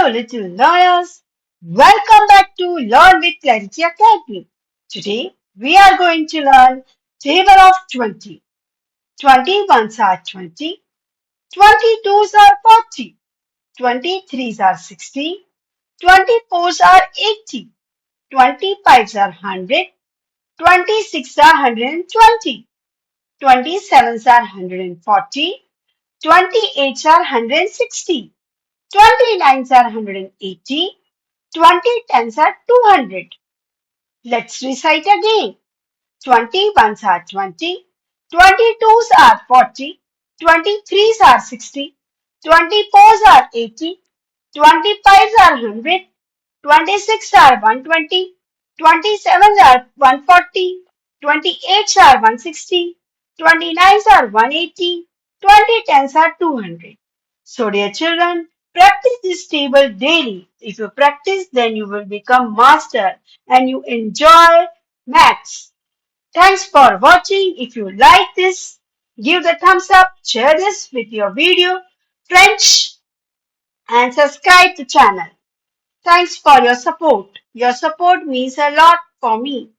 little learners. Welcome back to Learn with Clarity Academy. Today, we are going to learn table of 20. 21s are 20, 22s are 40, 23s are 60, 24s are 80, 25s are 100, 26s are 120, 27s are 140, 28s are 160, 29s are 180, 20 are 200. Let's recite again. 21s are 20, 22s are 40, 23s are 60, 24s are 80, 25s are 100, 26 are 120, 27 are 140, 28 are 160, 29 are 180, 20 are 200. So dear children, practice this table daily. If you practice, then you will become master and you enjoy maths. Thanks for watching. If you like this, give the thumbs up, share this with your video, friends, and subscribe the channel. Thanks for your support. Your support means a lot for me.